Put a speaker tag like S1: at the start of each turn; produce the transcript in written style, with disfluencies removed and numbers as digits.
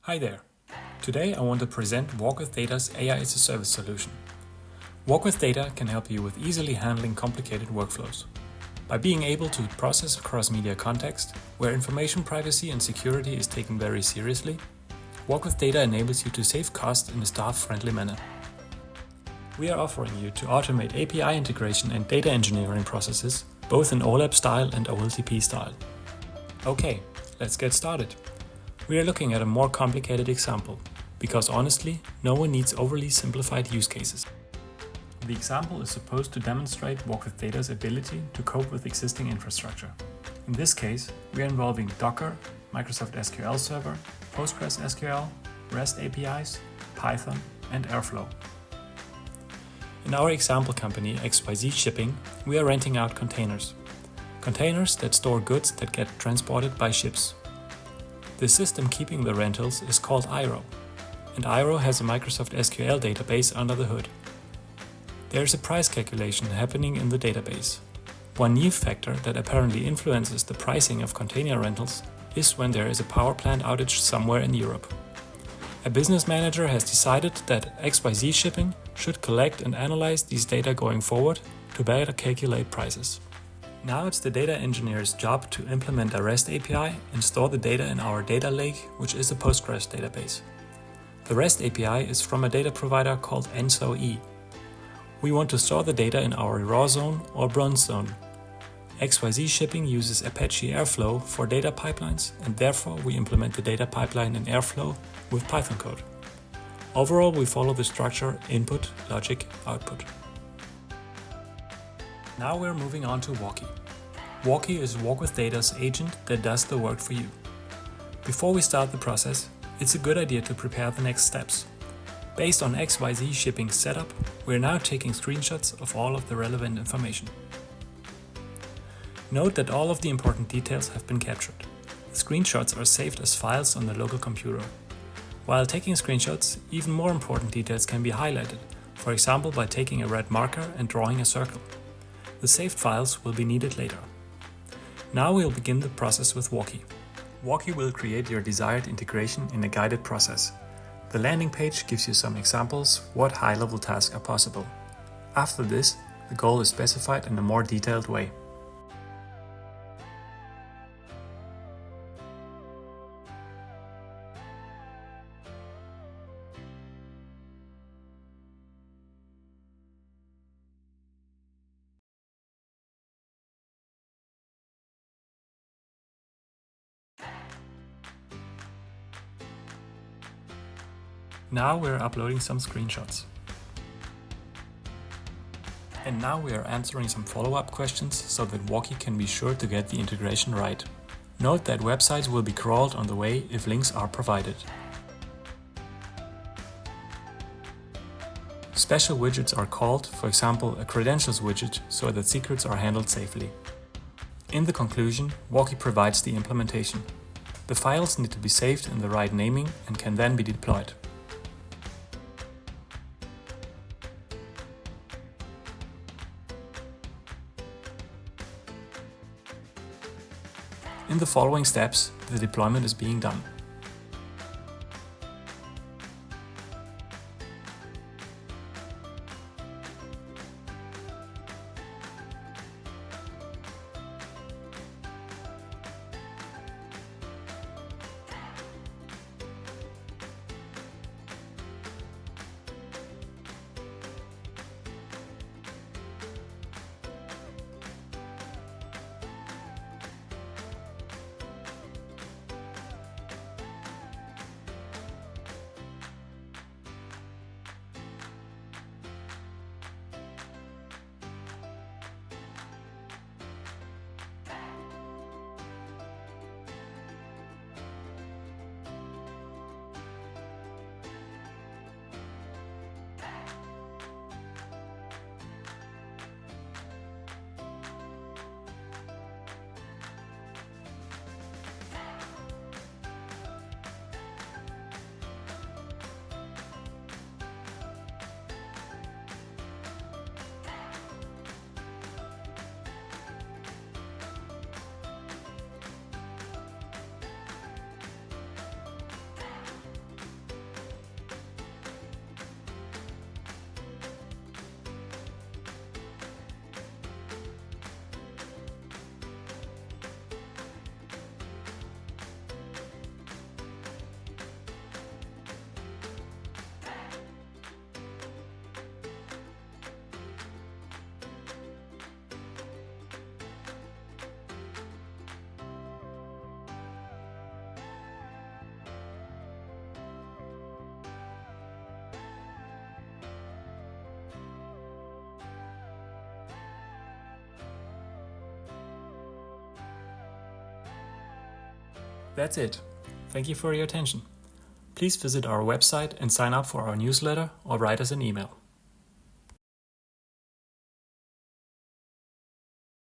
S1: Hi there. Today I want to present Walkwithdata's AI as a Service solution. Walkwithdata can help you with easily handling complicated workflows. By being able to process cross-media context, where information privacy and security is taken very seriously, Walkwithdata enables you to save costs in a staff-friendly manner. We are offering you to automate API integration and data engineering processes, both in OLAP style and OLTP style. Okay, let's get started. We are looking at a more complicated example, because honestly, no one needs overly simplified use cases. The example is supposed to demonstrate Walkwithdata's ability to cope with existing infrastructure. In this case, we are involving Docker, Microsoft SQL Server, PostgreSQL, REST APIs, Python, and Airflow. In our example company, XYZ Shipping, we are renting out containers. Containers that store goods that get transported by ships. The system keeping the rentals is called IRO, and IRO has a Microsoft SQL database under the hood. There is a price calculation happening in the database. One new factor that apparently influences the pricing of container rentals is when there is a power plant outage somewhere in Europe. A business manager has decided that XYZ Shipping should collect and analyze these data going forward to better calculate prices. Now it's the data engineer's job to implement a REST API and store the data in our data lake, which is a Postgres database. The REST API is from a data provider called ENSO-E. We want to store the data in our raw zone or bronze zone. XYZ Shipping uses Apache Airflow for data pipelines, and therefore we implement the data pipeline in Airflow with Python code. Overall, we follow the structure input, logic, output. Now we're moving on to Walkie. Walkie is Walkwithdata's agent that does the work for you. Before we start the process, it's a good idea to prepare the next steps. Based on XYZ Shipping's setup, we're now taking screenshots of all of the relevant information. Note that all of the important details have been captured. The screenshots are saved as files on the local computer. While taking screenshots, even more important details can be highlighted, for example by taking a red marker and drawing a circle. The saved files will be needed later. Now we'll begin the process with Walkie. Walkie will create your desired integration in a guided process. The landing page gives you some examples what high-level tasks are possible. After this, the goal is specified in a more detailed way. Now we're uploading some screenshots. And now we are answering some follow-up questions so that Walkie can be sure to get the integration right. Note that websites will be crawled on the way if links are provided. Special widgets are called, for example a credentials widget, so that secrets are handled safely. In the conclusion, Walkie provides the implementation. The files need to be saved in the right naming and can then be deployed. In the following steps, the deployment is being done. That's it. Thank you for your attention. Please visit our website and sign up for our newsletter or write us an email.